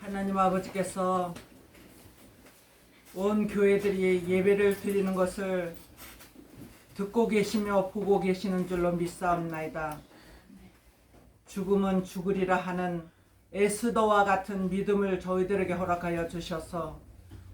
하나님 아버지께서 온 교회들이 예배를 드리는 것을 듣고 계시며 보고 계시는 줄로 믿사옵나이다. 죽음은 죽으리라 하는 에스더와 같은 믿음을 저희들에게 허락하여 주셔서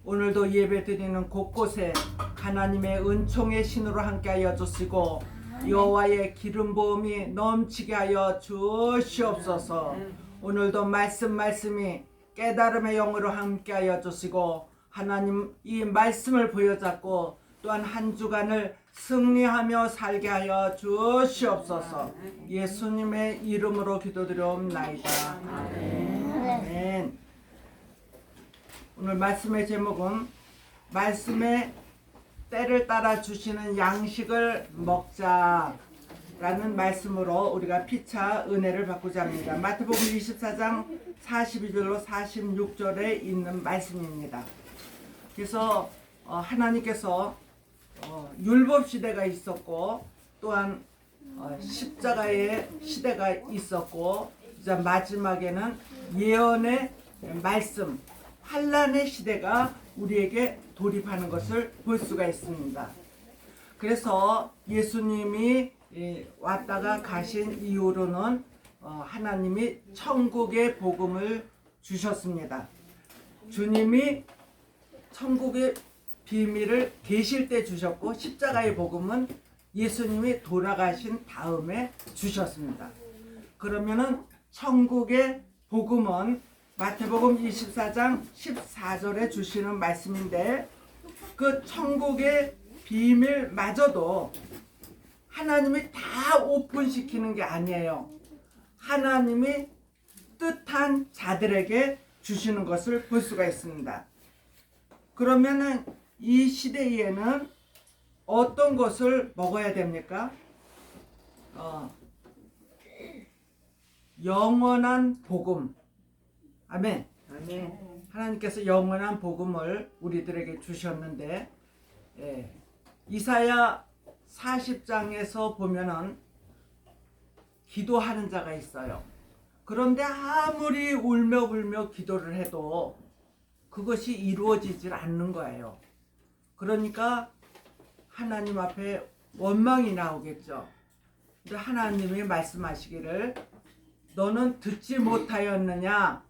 오늘도 예배 드리는 곳곳에 하나님의 은총의 신으로 함께하여 주시고 여호와의 기름 부음이 넘치게 하여 주시옵소서. 오늘도 말씀이 깨달음의 영으로 함께하여 주시고 하나님 이 말씀을 부여잡고 또한 한 주간을 승리하며 살게 하여 주시옵소서. 예수님의 이름으로 기도드려옵나이다. 아멘. 오늘 말씀의 제목은 말씀의 때를 따라 주시는 양식을 먹자라는 말씀으로 우리가 피차 은혜를 받고자 합니다. 마태복음 24장 42절로 46절에 있는 말씀입니다. 그래서 하나님께서 율법 시대가 있었고 또한 십자가의 시대가 있었고 이제 마지막에는 예언의 말씀 환란의 시대가 우리에게 돌입하는 것을 볼 수가 있습니다. 그래서 예수님이 왔다가 가신 이후로는 하나님이 천국의 복음을 주셨습니다. 주님이 천국의 비밀을 계실 때 주셨고 십자가의 복음은 예수님이 돌아가신 다음에 주셨습니다. 그러면은 천국의 복음은 마태복음 24장 14절에 주시는 말씀인데 그 천국의 비밀마저도 하나님이 다 오픈시키는 게 아니에요. 하나님이 뜻한 자들에게 주시는 것을 볼 수가 있습니다. 그러면은 이 시대에는 어떤 것을 먹어야 됩니까? 영원한 복음. 아멘. 아멘. 하나님께서 영원한 복음을 우리들에게 주셨는데 이사야 40장에서 보면은 기도하는 자가 있어요. 그런데 아무리 울며 불며 기도를 해도 그것이 이루어지질 않는 거예요. 그러니까 하나님 앞에 원망이 나오겠죠. 근데 하나님이 말씀하시기를 너는 듣지 못하였느냐?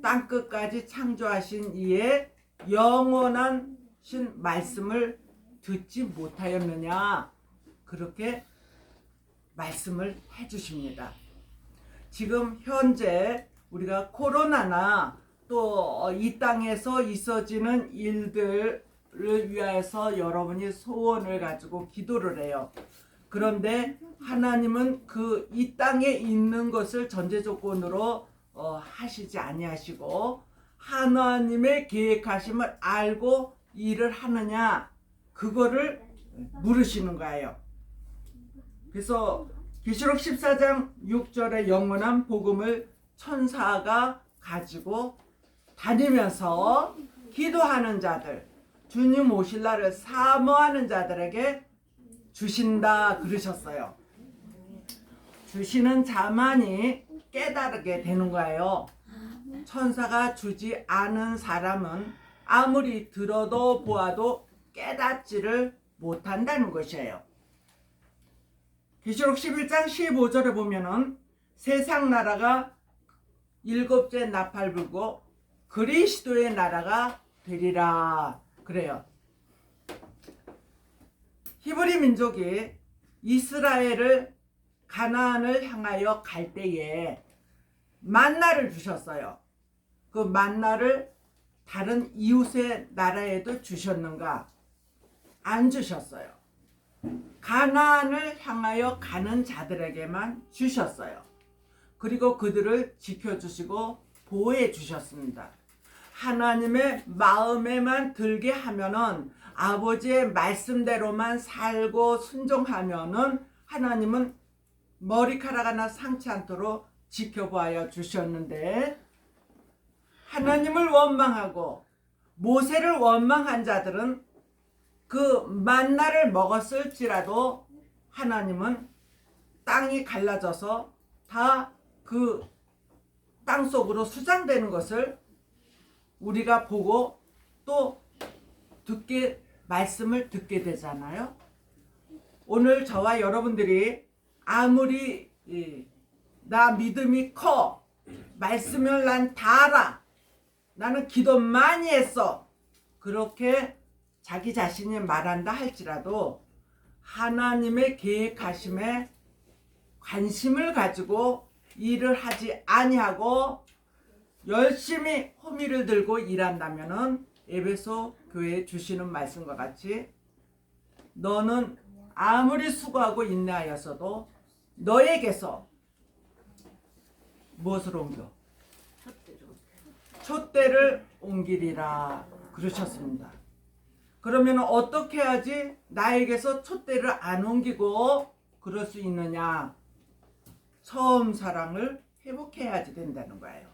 땅끝까지 창조하신 이의 영원한 신 말씀을 듣지 못하였느냐? 그렇게 말씀을 해주십니다. 지금 현재 우리가 코로나나 또 이 땅에서 있어지는 일들을 위하여서 여러분이 소원을 가지고 기도를 해요. 그런데 하나님은 그 이 땅에 있는 것을 전제 조건으로 하시지 아니하시고 하나님의 계획하심을 알고 일을 하느냐 그거를 물으시는 거예요. 그래서 계시록 14장 6절의 영원한 복음을 천사가 가지고 다니면서 기도하는 자들 주님 오실 날을 사모하는 자들에게 주신다 그러셨어요. 주시는 자만이 깨달게 되는 거예요. 천사가 주지 않은 사람은 아무리 들어도 보아도 깨닫지를 못한다는 것이에요. 계시록 11장 15절에 보면은 세상 나라가 일곱째 나팔 불고 그리스도의 나라가 되리라 그래요. 히브리 민족이 이스라엘을 가나안을 향하여 갈 때에 만나를 주셨어요. 그 만나를 다른 이웃의 나라에도 주셨는가? 안 주셨어요. 가나안을 향하여 가는 자들에게만 주셨어요. 그리고 그들을 지켜주시고 보호해 주셨습니다. 하나님의 마음에만 들게 하면은 아버지의 말씀대로만 살고 순종하면은 하나님은 머리카락 하나 상치 않도록 지켜보아 주셨는데 하나님을 원망하고 모세를 원망한 자들은 그 만나를 먹었을지라도 하나님은 땅이 갈라져서 다 그 땅속으로 수장되는 것을 우리가 보고 또 말씀을 듣게 되잖아요. 오늘 저와 여러분들이 아무리 나 믿음이 커, 말씀을 난 다 알아, 나는 기도 많이 했어, 그렇게 자기 자신이 말한다 할지라도 하나님의 계획하심에 관심을 가지고 일을 하지 아니하고 열심히 호미를 들고 일한다면은 에베소 교회에 주시는 말씀과 같이 너는 아무리 수고하고 인내하였어도 너에게서 무엇을 옮겨? 촛대를 옮기리라 그러셨습니다. 그러면 어떻게 해야지 나에게서 촛대를 안 옮기고 그럴 수 있느냐? 처음 사랑을 회복해야지 된다는 거예요.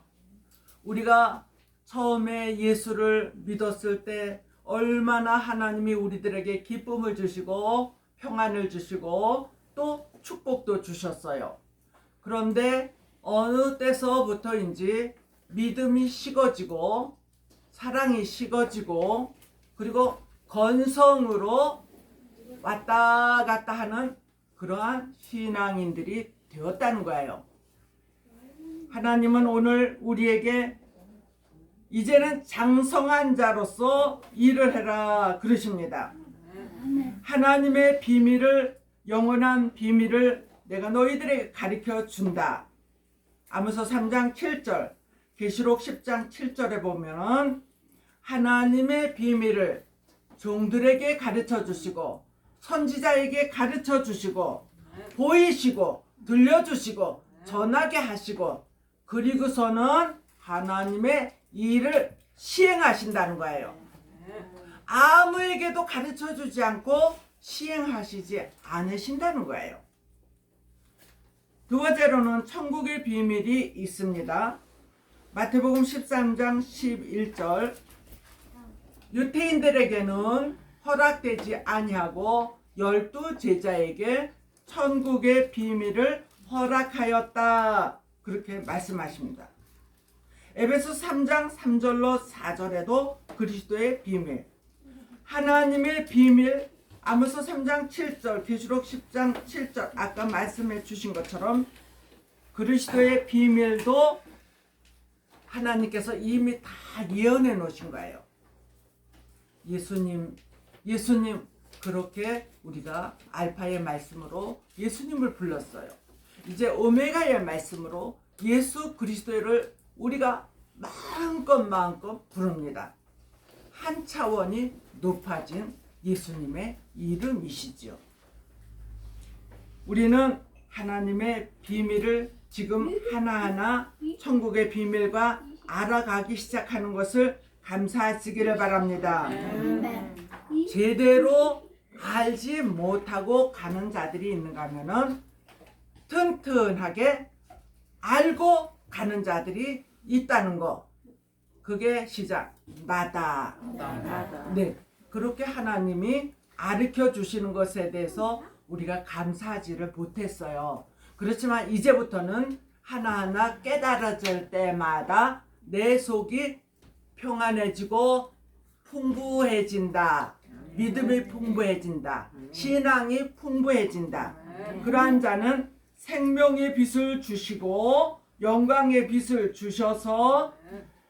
우리가 처음에 예수를 믿었을 때 얼마나 하나님이 우리들에게 기쁨을 주시고 평안을 주시고 또 축복도 주셨어요. 그런데 어느 때서부터인지 믿음이 식어지고 사랑이 식어지고 그리고 건성으로 왔다 갔다 하는 그러한 신앙인들이 되었다는 거예요. 하나님은 오늘 우리에게 이제는 장성한 자로서 일을 해라 그러십니다. 하나님의 비밀을, 영원한 비밀을 내가 너희들에게 가르쳐 준다. 아모스 3장 7절, 계시록 10장 7절에 보면 하나님의 비밀을 종들에게 가르쳐 주시고 선지자에게 가르쳐 주시고 보이시고 들려주시고 전하게 하시고 그리고서는 하나님의 일을 시행하신다는 거예요. 아무에게도 가르쳐 주지 않고 시행하시지 않으신다는 거예요. 두 번째로는 천국의 비밀이 있습니다. 마태복음 13장 11절, 유대인들에게는 허락되지 아니하고 12 제자에게 천국의 비밀을 허락하였다 그렇게 말씀하십니다. 에베소 3장 3절로 4절에도 그리스도의 비밀, 하나님의 비밀, 아모스 3장 7절, 계시록 10장 7절 아까 말씀해 주신 것처럼 그리스도의 비밀도 하나님께서 이미 다 예언해 놓으신 거예요. 예수님 그렇게 우리가 알파의 말씀으로 예수님을 불렀어요. 이제 오메가의 말씀으로 예수 그리스도를 우리가 마음껏 부릅니다. 한 차원이 높아진 예수님의 이름이시죠. 우리는 하나님의 비밀을 지금 하나하나 천국의 비밀과 알아가기 시작하는 것을 감사하시기를 바랍니다. 제대로 알지 못하고 가는 자들이 있는가 하면은 튼튼하게 알고 가는 자들이 있다는 거, 그게 시작. 나다. 네, 그렇게 하나님이 가르쳐 주시는 것에 대해서 우리가 감사하지를 못했어요. 그렇지만 이제부터는 하나하나 깨달아질 때마다 내 속이 평안해지고 풍부해진다. 믿음이 풍부해진다. 신앙이 풍부해진다. 그러한 자는 생명의 빛을 주시고 영광의 빛을 주셔서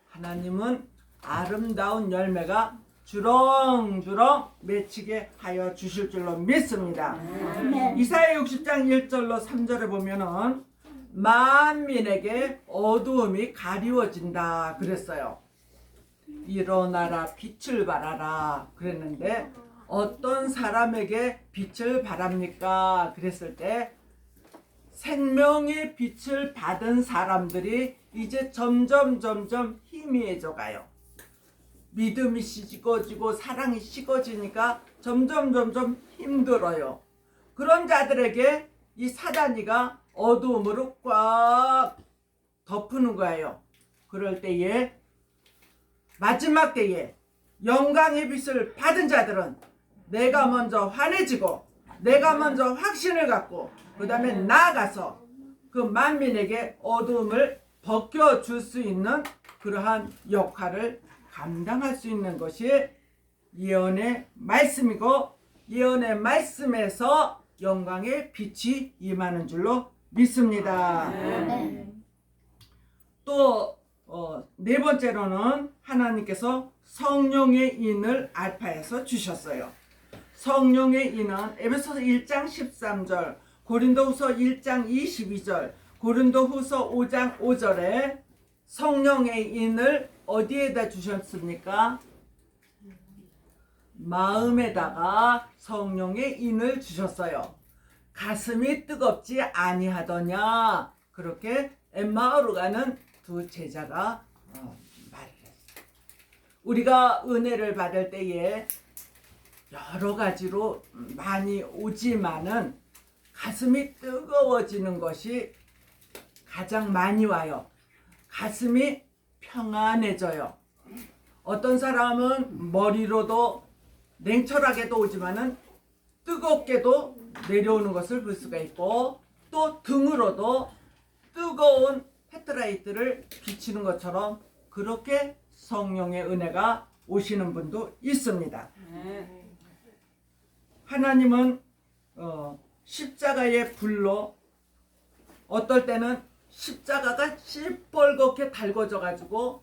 하나님은 아름다운 열매가 주렁주렁 맺히게 하여 주실 줄로 믿습니다. 이사야 60장 1절로 3절에 보면은 만민에게 어두움이 가리워진다 그랬어요. 일어나라 빛을 발하라 그랬는데 어떤 사람에게 빛을 발합니까? 그랬을 때 생명의 빛을 받은 사람들이 이제 점점 희미해져 가요. 믿음이 식어지고 사랑이 식어지니까 점점 힘들어요. 그런 자들에게 이 사단이가 어두움으로 꽉 덮는 거예요. 그럴 때에 마지막 때에 영광의 빛을 받은 자들은 내가 먼저 환해지고 내가 먼저 확신을 갖고 그 다음에 나아가서 그 만민에게 어두움을 벗겨줄 수 있는 그러한 역할을 감당할 수 있는 것이 예언의 말씀이고 예언의 말씀에서 영광의 빛이 임하는 줄로 믿습니다. 또 네 번째로는 하나님께서 성령의 인을 알파에서 주셨어요. 성령의 인은 에베소서 1장 13절, 고린도후서 1장 22절, 고린도후서 5장 5절에 성령의 인을 어디에다 주셨습니까? 마음에다가 성령의 인을 주셨어요. 가슴이 뜨겁지 아니하더냐, 그렇게 엠마오로 가는 두 제자가 말을 했어요. 우리가 은혜를 받을 때에 여러 가지로 많이 오지만은 가슴이 뜨거워지는 것이 가장 많이 와요. 가슴이 평안해져요. 어떤 사람은 머리로도 냉철하게도 오지만은 뜨겁게도 내려오는 것을 볼 수가 있고, 또 등으로도 뜨거운 헤드라이트를 비치는 것처럼 그렇게 성령의 은혜가 오시는 분도 있습니다. 하나님은 십자가의 불로, 어떨 때는 십자가가 시뻘겋게 달궈져 가지고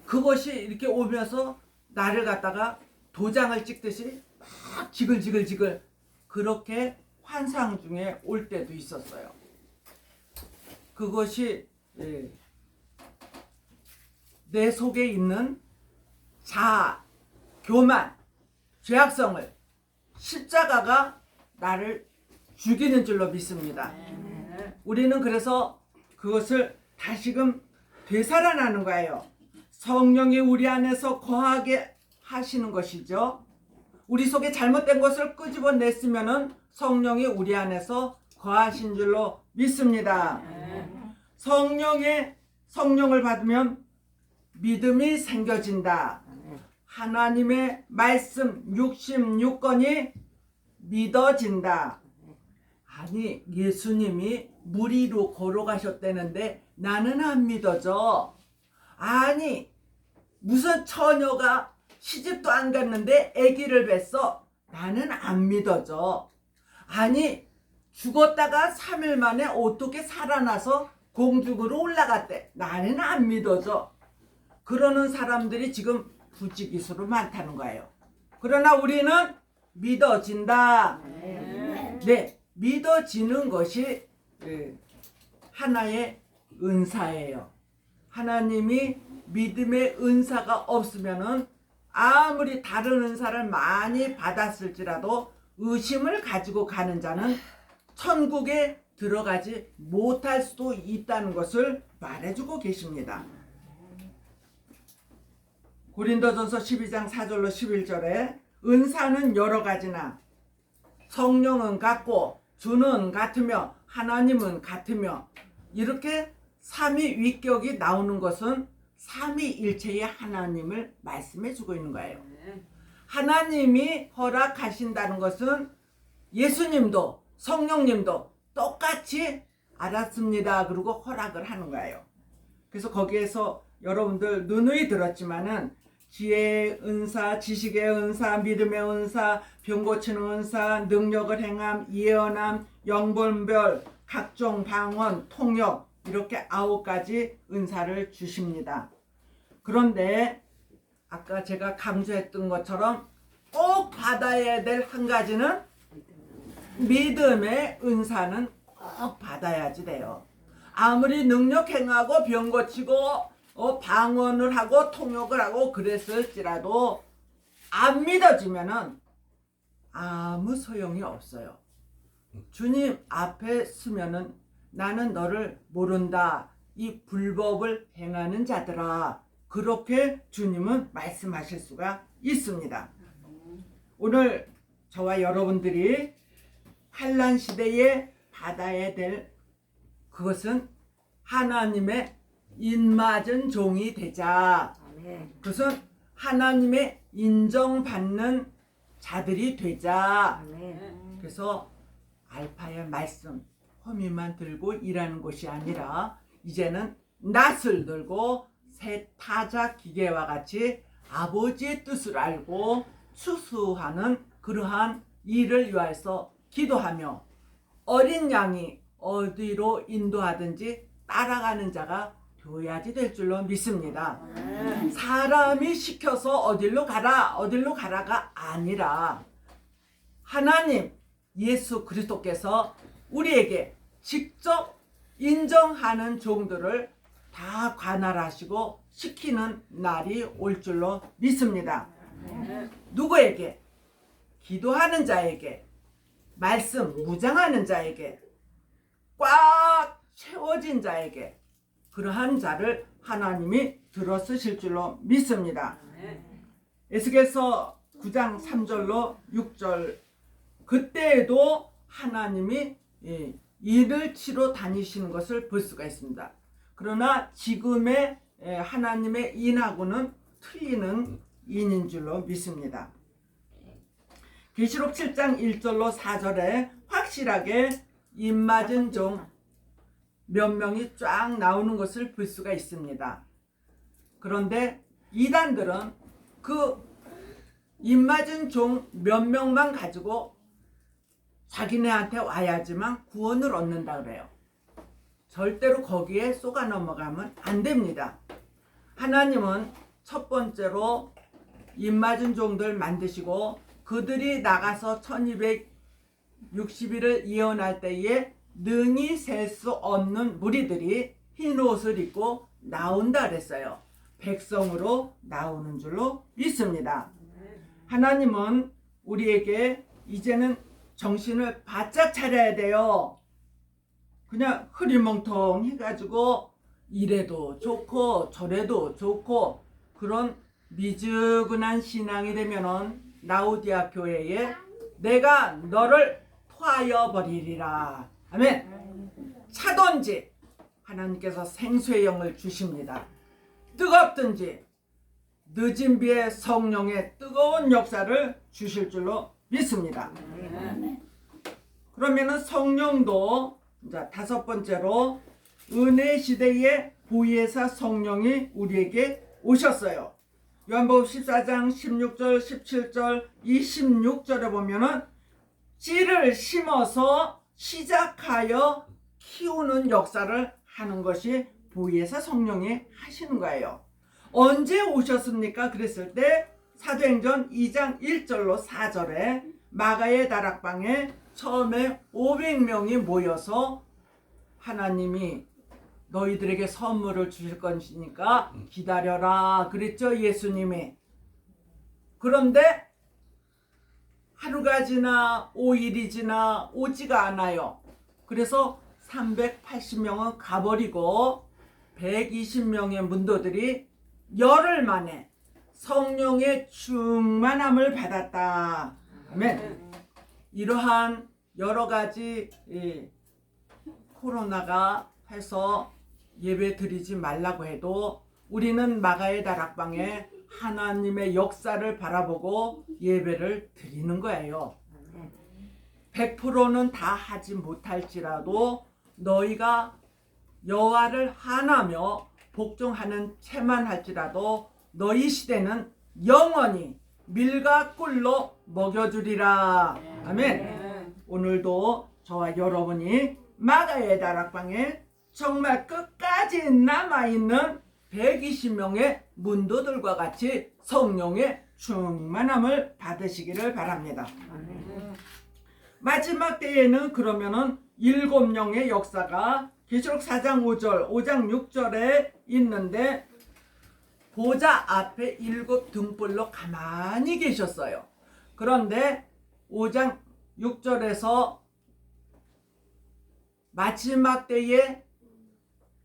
그것이 이렇게 오면서 나를 갖다가 도장을 찍듯이 막 지글지글 그렇게 환상 중에 올 때도 있었어요. 그것이 내 속에 있는 자아, 교만, 죄악성을 십자가가 나를 죽이는 줄로 믿습니다. 우리는 그래서 그것을 다시금 되살아나는 거예요. 성령이 우리 안에서 거하게 하시는 것이죠. 우리 속에 잘못된 것을 끄집어냈으면은 성령이 우리 안에서 거하신 줄로 믿습니다. 성령을 받으면 믿음이 생겨진다. 하나님의 말씀 66권이 믿어진다. 아니, 예수님이 물 위로 걸어가셨다는데 나는 안 믿어져. 아니, 무슨 처녀가 시집도 안 갔는데 아기를 뱄어. 나는 안 믿어져. 아니, 죽었다가 3일 만에 어떻게 살아나서 공중으로 올라갔대. 나는 안 믿어져. 그러는 사람들이 지금 부지기수로 많다는 거예요. 그러나 우리는 믿어진다. 네, 믿어지는 것이 하나의 은사예요. 하나님이 믿음의 은사가 없으면은 아무리 다른 은사를 많이 받았을지라도 의심을 가지고 가는 자는 천국에 들어가지 못할 수도 있다는 것을 말해주고 계십니다. 고린도전서 12장 4절로 11절에 은사는 여러 가지나 성령은 같고 주는 같으며 하나님은 같으며, 이렇게 삼위위격이 나오는 것은 삼위일체의 하나님을 말씀해 주고 있는 거예요. 하나님이 허락하신다는 것은 예수님도 성령님도 똑같이 알았습니다. 그리고 허락을 하는 거예요. 그래서 거기에서 여러분들 누누이 들었지만은 지혜의 은사, 지식의 은사, 믿음의 은사, 병 고치는 은사, 능력을 행함, 예언함, 영분별, 각종 방언, 통역, 이렇게 9가지 은사를 주십니다. 그런데 아까 제가 강조했던 것처럼 꼭 받아야 될 한 가지는 믿음의 은사는 꼭 받아야지 돼요. 아무리 능력 행하고 병 고치고 방언을 하고 통역을 하고 그랬을지라도 안 믿어지면은 아무 소용이 없어요. 주님 앞에 서면은 나는 너를 모른다, 이 불법을 행하는 자들아, 그렇게 주님은 말씀하실 수가 있습니다. 오늘 저와 여러분들이 환난 시대에 받아야 될 그것은 하나님의 인맞은 종이 되자. 그것은 하나님의 인정받는 자들이 되자. 그래서 알파의 말씀 호미만 들고 일하는 것이 아니라 이제는 낫을 들고 새 타작 기계와 같이 아버지의 뜻을 알고 추수하는 그러한 일을 위하여서 기도하며 어린 양이 어디로 인도하든지 따라가는 자가 되어야지 될 줄로 믿습니다. 사람이 시켜서 어디로 가라가 아니라 하나님 예수 그리스도께서 우리에게 직접 인정하는 종들을 다 관할하시고 시키는 날이 올 줄로 믿습니다. 누구에게? 기도하는 자에게, 말씀 무장하는 자에게, 꽉 채워진 자에게, 그러한 자를 하나님이 들어쓰실 줄로 믿습니다. 에스겔서 9장 3절로 6절, 그때에도 하나님이 일을 치러 다니시는 것을 볼 수가 있습니다. 그러나 지금의 하나님의 인하고는 틀리는 인인 줄로 믿습니다. 계시록 7장 1절로 4절에 확실하게 입맞은 종 몇 명이 쫙 나오는 것을 볼 수가 있습니다. 그런데 이단들은 그 입맞은 종 몇 명만 가지고 자기네한테 와야지만 구원을 얻는다 그래요. 절대로 거기에 쏘가 넘어가면 안 됩니다. 하나님은 첫 번째로 입맞은 종들 만드시고 그들이 나가서 1260일을 예언할 때에 능히 셀 수 없는 무리들이 흰 옷을 입고 나온다 그랬어요. 백성으로 나오는 줄로 믿습니다. 하나님은 우리에게 이제는 정신을 바짝 차려야 돼요. 그냥 흐리멍텅 해가지고 이래도 좋고 저래도 좋고 그런 미지근한 신앙이 되면은 라우디아 교회에 내가 너를 토하여 버리리라. 아멘. 차든지 하나님께서 생수의 영을 주십니다. 뜨겁든지 늦은 비에 성령의 뜨거운 역사를 주실 줄로 믿습니다. 그러면은 성령도 자, 다섯 번째로 은혜 시대에 보혜사 성령이 우리에게 오셨어요. 요한복음 14장 16절 17절 26절에 보면은 씨를 심어서 시작하여 키우는 역사를 하는 것이 보혜사 성령이 하시는 거예요. 언제 오셨습니까? 그랬을 때 사도행전 2장 1절로 4절에 마가의 다락방에 처음에 500명이 모여서 하나님이 너희들에게 선물을 주실 것이니까 기다려라 그랬죠, 예수님이. 그런데 하루가 지나 5일이 지나 오지가 않아요. 그래서 380명은 가버리고 120명의 문도들이 열흘 만에 성령의 충만함을 받았다. 아멘. 이러한 여러 가지 코로나가 해서 예배 드리지 말라고 해도 우리는 마가의 다락방에 하나님의 역사를 바라보고 예배를 드리는 거예요. 100%는 다 하지 못할지라도 너희가 여호와를 한하며 복종하는 채만 할지라도 너희 시대는 영원히 밀과 꿀로 먹여주리라. 아멘. 오늘도 저와 여러분이 마가의 다락방에 정말 끝까지 남아있는 120명의 문도들과 같이 성령의 충만함을 받으시기를 바랍니다. 마지막 때에는 그러면은 7명의 역사가 계시록 4장 5절, 5장 6절에 있는데 보좌 앞에 7 등불로 가만히 계셨어요. 그런데 5장 6절에서 마지막 때에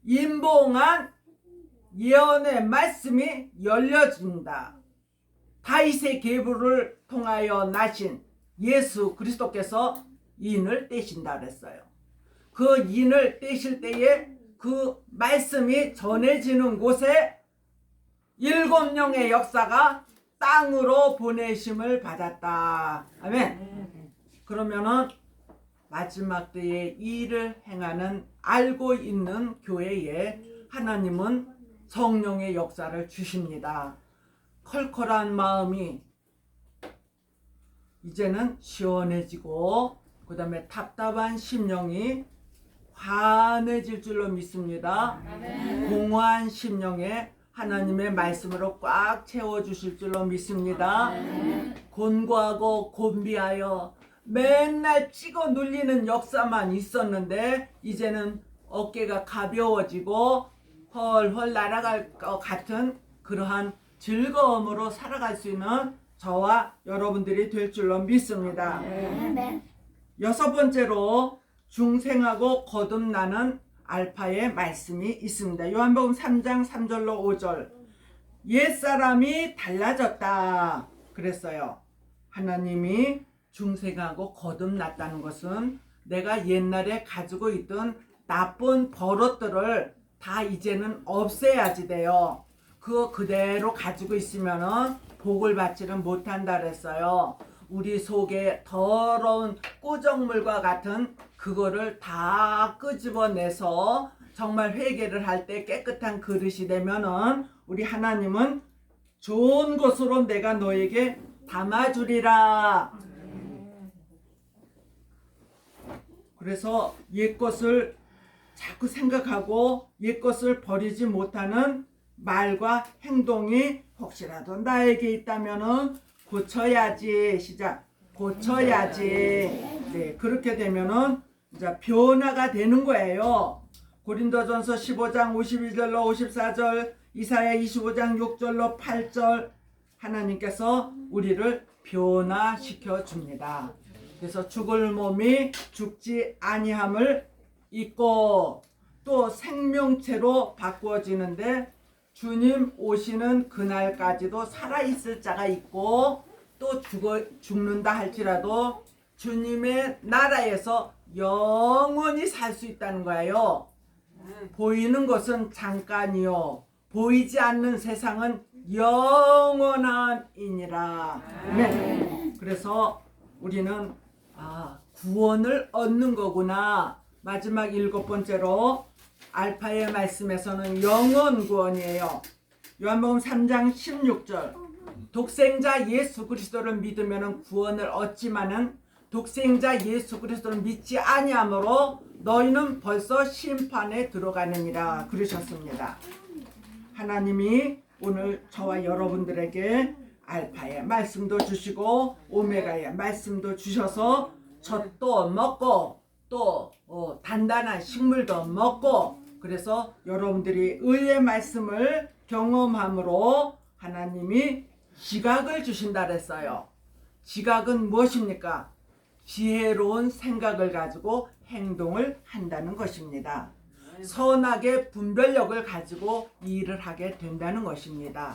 임봉한 예언의 말씀이 열려진다. 다윗의 계보를 통하여 나신 예수 그리스도께서 인을 떼신다 그랬어요. 그 인을 떼실 때에 그 말씀이 전해지는 곳에 7명의 역사가 땅으로 보내심을 받았다. 아멘. 그러면은 마지막 때에 이 일을 행하는 알고 있는 교회에 하나님은 성령의 역사를 주십니다. 컬컬한 마음이 이제는 시원해지고 그 다음에 답답한 심령이 환해질 줄로 믿습니다. 공허한 심령에 하나님의 말씀으로 꽉 채워주실 줄로 믿습니다. 곤고하고 곤비하여 맨날 찍어 눌리는 역사만 있었는데 이제는 어깨가 가벼워지고 헐헐 날아갈 것 같은 그러한 즐거움으로 살아갈 수 있는 저와 여러분들이 될 줄로 믿습니다. 여섯 번째로 중생하고 거듭나는 알파의 말씀이 있습니다. 요한복음 3장 3절로 5절. 옛사람이 달라졌다 그랬어요. 하나님이 중생하고 거듭났다는 것은 내가 옛날에 가지고 있던 나쁜 버릇들을 다 이제는 없애야지 돼요. 그거 그대로 가지고 있으면은 복을 받지는 못한다 그랬어요. 우리 속에 더러운 꾸정물과 같은 그거를 다 끄집어내서 정말 회개를 할 때 깨끗한 그릇이 되면은 우리 하나님은 좋은 것으로 내가 너에게 담아주리라. 그래서 옛것을 자꾸 생각하고 옛것을 버리지 못하는 말과 행동이 혹시라도 나에게 있다면은 고쳐야지. 시작. 고쳐야지. 네, 그렇게 되면은 이제 변화가 되는 거예요. 고린도전서 15장 52절로 54절, 이사야 25장 6절로 8절 하나님께서 우리를 변화시켜 줍니다. 그래서 죽을 몸이 죽지 아니함을 잊고 또 생명체로 바꾸어지는데 주님 오시는 그날까지도 살아있을 자가 있고 또 죽는다 할지라도 주님의 나라에서 영원히 살 수 있다는 거예요. 보이는 것은 잠깐이요 보이지 않는 세상은 영원함이니라. 네. 그래서 우리는 구원을 얻는 거구나. 마지막 일곱 번째로 알파의 말씀에서는 영원 구원이에요. 요한복음 3장 16절. 독생자 예수 그리스도를 믿으면 구원을 얻지만은 독생자 예수 그리스도를 믿지 아니하므로 너희는 벌써 심판에 들어가느니라 그러셨습니다. 하나님이 오늘 저와 여러분들에게 알파의 말씀도 주시고 오메가의 말씀도 주셔서 젖도 먹고 또 단단한 식물도 먹고 그래서 여러분들이 의의 말씀을 경험함으로 하나님이 지각을 주신다 그랬어요. 지각은 무엇입니까? 지혜로운 생각을 가지고 행동을 한다는 것입니다. 선악의 분별력을 가지고 일을 하게 된다는 것입니다.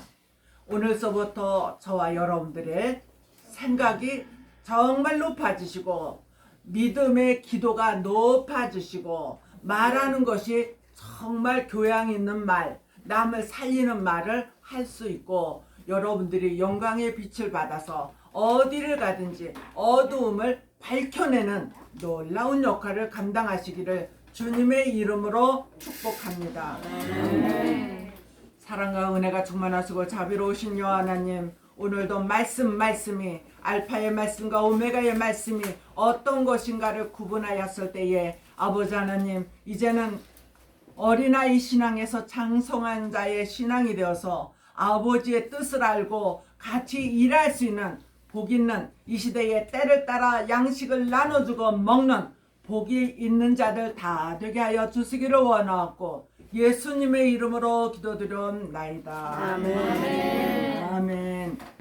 오늘서부터 저와 여러분들의 생각이 정말 높아지시고 믿음의 기도가 높아지시고 말하는 것이 정말 교양 있는 말, 남을 살리는 말을 할 수 있고 여러분들이 영광의 빛을 받아서 어디를 가든지 어두움을 밝혀내는 놀라운 역할을 감당하시기를 주님의 이름으로 축복합니다. 사랑과 은혜가 충만하시고 자비로우신 여호와 하나님, 오늘도 말씀이 알파의 말씀과 오메가의 말씀이 어떤 것인가를 구분하였을 때에 아버지 하나님, 이제는 어린아이 신앙에서 장성한 자의 신앙이 되어서 아버지의 뜻을 알고 같이 일할 수 있는 복 있는 이 시대의 때를 따라 양식을 나눠주고 먹는 복이 있는 자들 다 되게 하여 주시기를 원하옵고 예수님의 이름으로 기도드려옵나이다. 아멘. 아멘.